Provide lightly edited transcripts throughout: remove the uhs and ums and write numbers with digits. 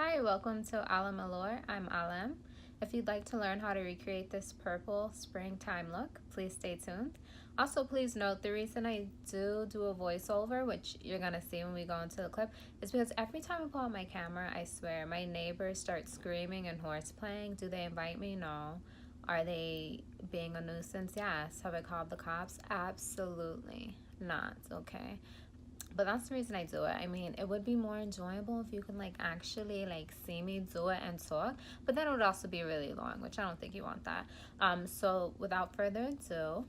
Hi, welcome to Alam Allure. I'm Alam. If you'd like to learn how to recreate this purple springtime look, please stay tuned. Also, please note the reason I do a voiceover, which you're going to see when we go into the clip, is because every time I pull out my camera, I swear, my neighbors start screaming and horse playing. Do they invite me? No. Are they being a nuisance? Yes. Have I called the cops? Absolutely not. Okay. But that's the reason I do it. I mean, it would be more enjoyable if you can actually see me do it and talk, but then it would also be really long, which I don't think you want that. So without further ado,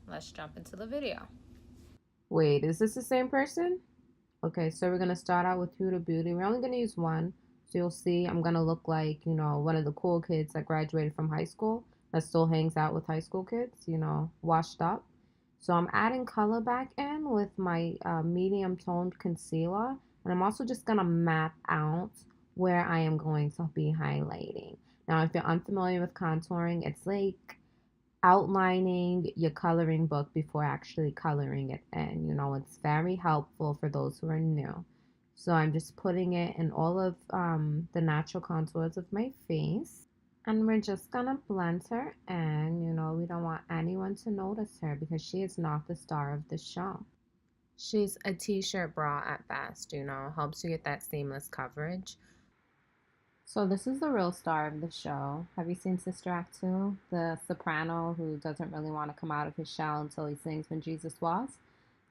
let's jump into the video. Wait, is this the same person? Okay, so we're gonna start out with Huda Beauty. We're only gonna use one, so you'll see I'm gonna look like, one of the cool kids that graduated from high school that still hangs out with high school kids, washed up. So I'm adding color back in with my medium toned concealer, and I'm also just gonna map out where I am going to be highlighting. Now, if you're unfamiliar with contouring, it's like outlining your coloring book before actually coloring it in. It's very helpful for those who are new. So I'm just putting it in all of the natural contours of my face. And we're just gonna blend her in. We don't want anyone to notice her because she is not the star of the show. She's a t-shirt bra at best, helps you get that seamless coverage. So this is the real star of the show. Have you seen Sister Act 2? The soprano who doesn't really want to come out of his shell until he sings When Jesus Was?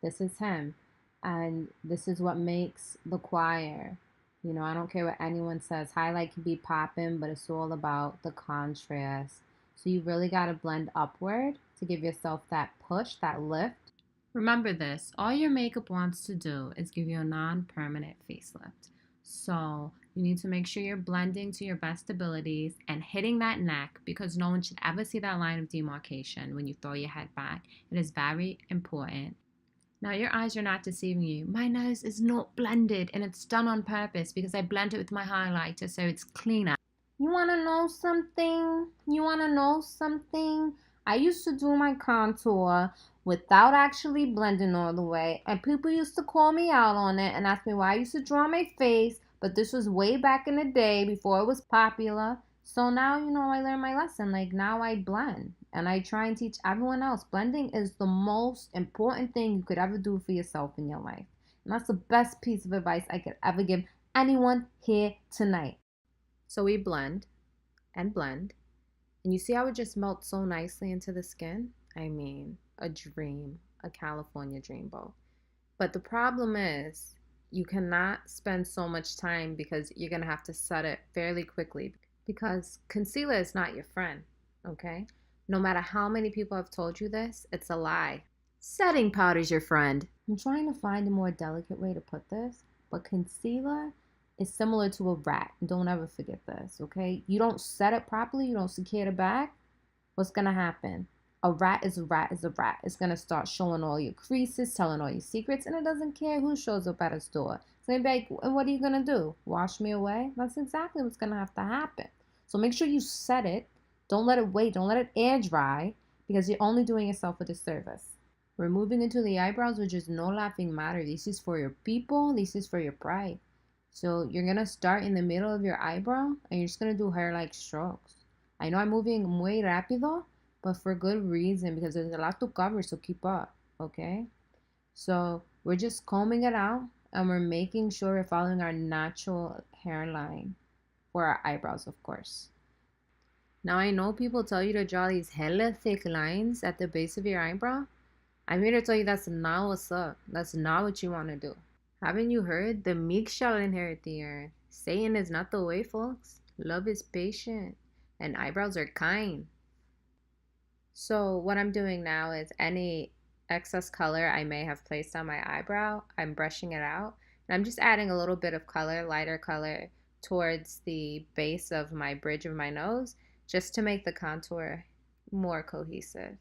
This is him. And this is what makes the choir. I don't care what anyone says. Highlight can be popping, but it's all about the contrast. So you really got to blend upward to give yourself that push, that lift. Remember this, all your makeup wants to do is give you a non-permanent facelift. So you need to make sure you're blending to your best abilities and hitting that neck because no one should ever see that line of demarcation when you throw your head back. It is very important. Now your eyes are not deceiving you. My nose is not blended and it's done on purpose because I blend it with my highlighter so it's cleaner. You want to know something? I used to do my contour without actually blending all the way, and people used to call me out on it and ask me why I used to draw my face, but this was way back in the day before it was popular. So now, I learned my lesson. Now I blend and I try and teach everyone else. Blending is the most important thing you could ever do for yourself in your life. And that's the best piece of advice I could ever give anyone here tonight. So we blend and blend. And you see how it just melts so nicely into the skin? I mean, a dream, a California dreamboat. But the problem is you cannot spend so much time because you're going to have to set it fairly quickly because concealer is not your friend, okay? No matter how many people have told you this, it's a lie. Setting powder is your friend. I'm trying to find a more delicate way to put this, but concealer is similar to a rat. Don't ever forget this, okay? You don't set it properly, you don't secure the bag, what's gonna happen? A rat is a rat is a rat. It's gonna start showing all your creases, telling all your secrets, and it doesn't care who shows up at its door. It's gonna be like, and what are you gonna do? Wash me away? That's exactly what's gonna have to happen. So make sure you set it. Don't let it wait. Don't let it air dry because you're only doing yourself a disservice. We're moving into the eyebrows, which is no laughing matter. This is for your people. This is for your pride. So you're going to start in the middle of your eyebrow and you're just going to do hair-like strokes. I know I'm moving muy rápido, but for good reason because there's a lot to cover, so keep up, okay? So we're just combing it out and we're making sure we're following our natural hairline for our eyebrows, of course. Now I know people tell you to draw these hella thick lines at the base of your eyebrow. I'm here to tell you that's not what's up. That's not what you want to do. Haven't you heard? The meek shall inherit the earth. Satan is not the way, folks. Love is patient, and eyebrows are kind. So what I'm doing now is any excess color I may have placed on my eyebrow, I'm brushing it out. And I'm just adding a little bit of color, lighter color, towards the base of my bridge of my nose, just to make the contour more cohesive.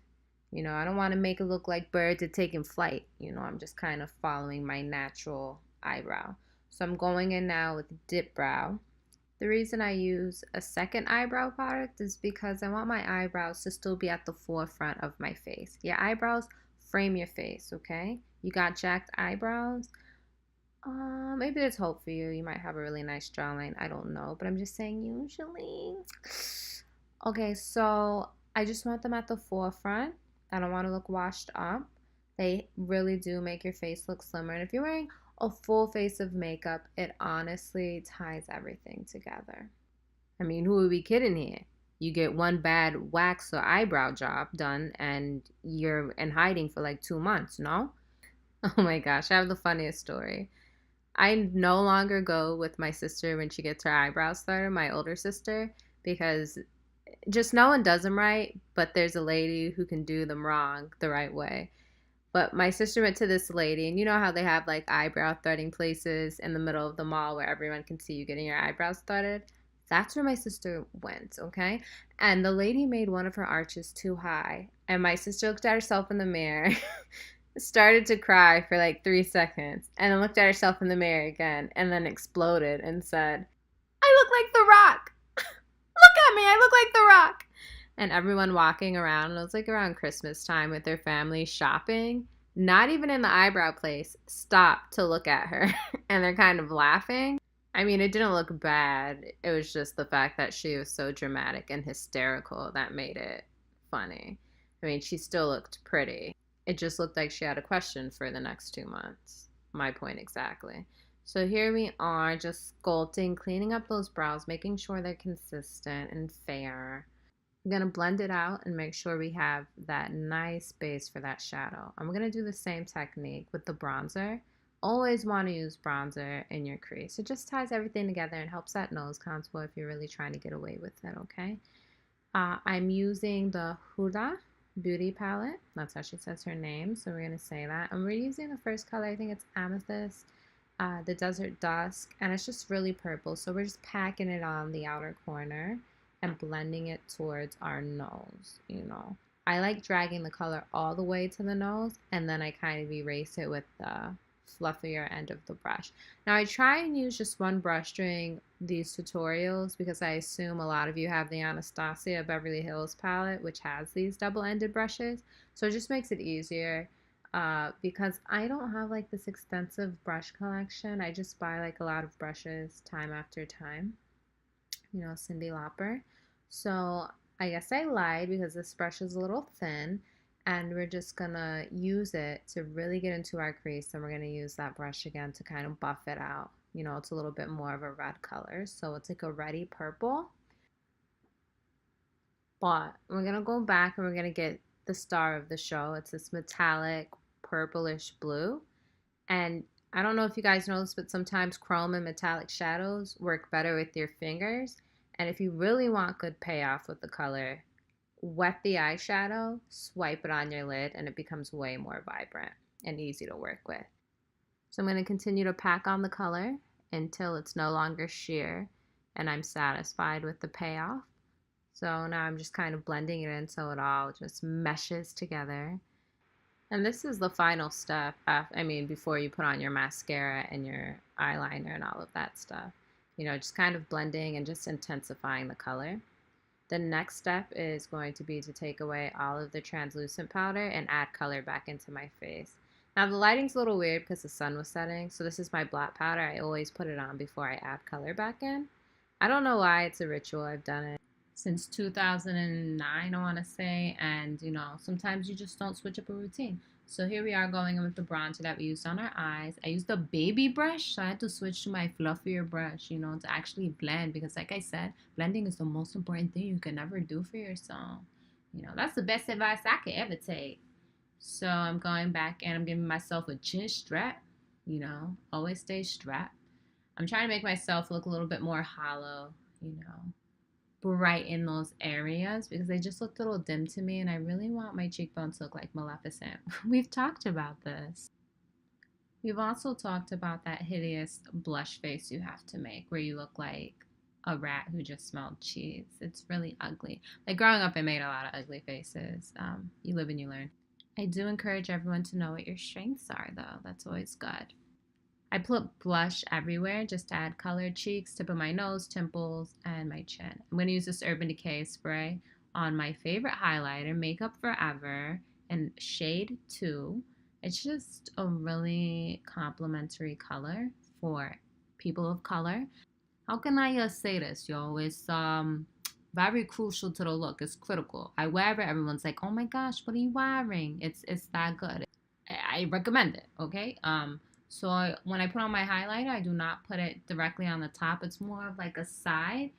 I don't want to make it look like birds are taking flight. I'm just kind of following my natural eyebrow. So I'm going in now with Dip Brow. The reason I use a second eyebrow product is because I want my eyebrows to still be at the forefront of my face. Your eyebrows frame your face, okay? You got jacked eyebrows, Maybe there's hope for you. You might have a really nice jawline. I don't know, but I'm just saying usually. Okay, so I just want them at the forefront. I don't want to look washed up. They really do make your face look slimmer. And if you're wearing a full face of makeup, it honestly ties everything together. I mean, who are we kidding here? You get one bad wax or eyebrow job done and you're in hiding for like 2 months, no? Oh my gosh, I have the funniest story. I no longer go with my sister when she gets her eyebrows started, my older sister, because just no one does them right, but there's a lady who can do them wrong the right way. But my sister went to this lady, and you know how they have like eyebrow threading places in the middle of the mall where everyone can see you getting your eyebrows threaded? That's where my sister went, okay? And the lady made one of her arches too high. And my sister looked at herself in the mirror, started to cry for like 3 seconds, and then looked at herself in the mirror again, and then exploded and said, I look like The Rock. Look at me, I look like The Rock. And everyone walking around, and it was like around Christmas time with their family shopping, not even in the eyebrow place, stopped to look at her. And they're kind of laughing. I mean, it didn't look bad. It was just the fact that she was so dramatic and hysterical that made it funny. I mean, she still looked pretty. It just looked like she had a question for the next 2 months. My point exactly. So here we are just sculpting, cleaning up those brows, making sure they're consistent and fair. I'm going to blend it out and make sure we have that nice base for that shadow. I'm going to do the same technique with the bronzer. Always want to use bronzer in your crease. It just ties everything together and helps that nose contour if you're really trying to get away with it, okay? I'm using the Huda Beauty palette. That's how she says her name, so we're going to say that. And we're using the first color, I think it's Amethyst, the Desert Dusk, and it's just really purple, so we're just packing it on the outer corner and blending it towards our nose, you know. I like dragging the color all the way to the nose, and then I kind of erase it with the fluffier end of the brush. Now I try and use just one brush during these tutorials because I assume a lot of you have the Anastasia Beverly Hills palette, which has these double-ended brushes, so it just makes it easier. Because I don't have like this extensive brush collection. I just buy like a lot of brushes time after time, you know, Cyndi Lauper. So I guess I lied because this brush is a little thin, and we're just gonna use it to really get into our crease, and we're gonna use that brush again to kind of buff it out. You know, it's a little bit more of a red color, so it's like a reddy purple. But we're gonna go back and we're gonna get the star of the show. It's this metallic purplish blue. And I don't know if you guys know this, but sometimes chrome and metallic shadows work better with your fingers. And if you really want good payoff with the color, wet the eyeshadow, swipe it on your lid, and it becomes way more vibrant and easy to work with. So I'm going to continue to pack on the color until it's no longer sheer and I'm satisfied with the payoff. So now I'm just kind of blending it in so it all just meshes together. And this is the final step, I mean, before you put on your mascara and your eyeliner and all of that stuff. You know, just kind of blending and just intensifying the color. The next step is going to be to take away all of the translucent powder and add color back into my face. Now the lighting's a little weird because the sun was setting, so this is my black powder. I always put it on before I add color back in. I don't know why, it's a ritual. I've done it since 2009, I want to say, and you know, sometimes you just don't switch up a routine. So here we are going in with the bronzer that we used on our eyes. I used a baby brush, so I had to switch to my fluffier brush, you know, to actually blend, because like I said, blending is the most important thing you can ever do for yourself. You know, that's the best advice I could ever take. So I'm going back and I'm giving myself a chin strap, you know, always stay strapped. I'm trying to make myself look a little bit more hollow, you know, bright in those areas because they just looked a little dim to me, and I really want my cheekbones to look like Maleficent. We've talked about this. We've also talked about that hideous blush face you have to make where you look like a rat who just smelled cheese. It's really ugly. Like growing up, I made a lot of ugly faces. You live and you learn. I do encourage everyone to know what your strengths are, though. That's always good. I put blush everywhere just to add colored cheeks, tip of my nose, temples, and my chin. I'm going to use this Urban Decay spray on my favorite highlighter, Makeup Forever, in shade 2. It's just a really complimentary color for people of color. How can I say this, yo? It's very crucial to the look. It's critical. I wear it. Everyone's like, "Oh my gosh, what are you wearing?" It's that good. I recommend it. Okay. So when I put on my highlighter, I do not put it directly on the top. It's more of like a side.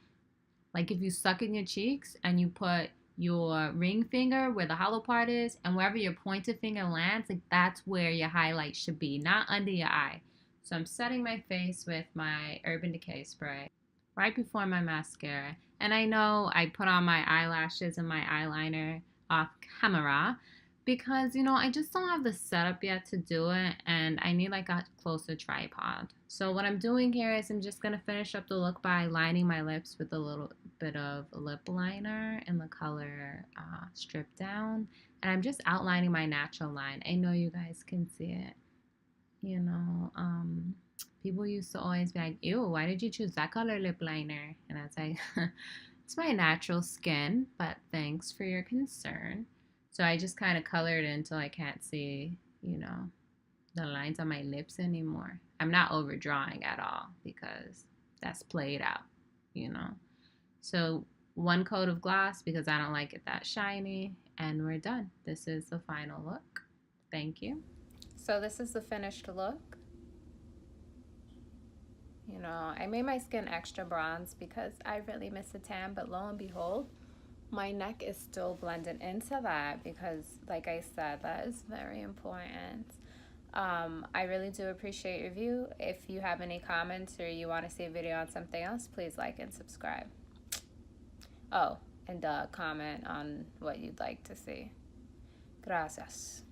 Like if you suck in your cheeks and you put your ring finger where the hollow part is, and wherever your pointed finger lands, like that's where your highlight should be, not under your eye. So I'm setting my face with my Urban Decay spray right before my mascara. And I know I put on my eyelashes and my eyeliner off camera because, I just don't have the setup yet to do it, and I need like a closer tripod. So what I'm doing here is I'm just going to finish up the look by lining my lips with a little bit of lip liner in the color Strip Down. And I'm just outlining my natural line. I know you guys can see it. People used to always be like, ew, why did you choose that color lip liner? And I was like, it's my natural skin, but thanks for your concern. So I just kind of colored it until I can't see, the lines on my lips anymore. I'm not overdrawing at all because that's played out, you know. So one coat of gloss because I don't like it that shiny, and we're done. This is the final look. Thank you. So this is the finished look. I made my skin extra bronze because I really miss a tan, but lo and behold, my neck is still blended into that because, like I said, that is very important. I really do appreciate your view. If you have any comments or you want to see a video on something else, please like and subscribe. Oh, and comment on what you'd like to see. Gracias.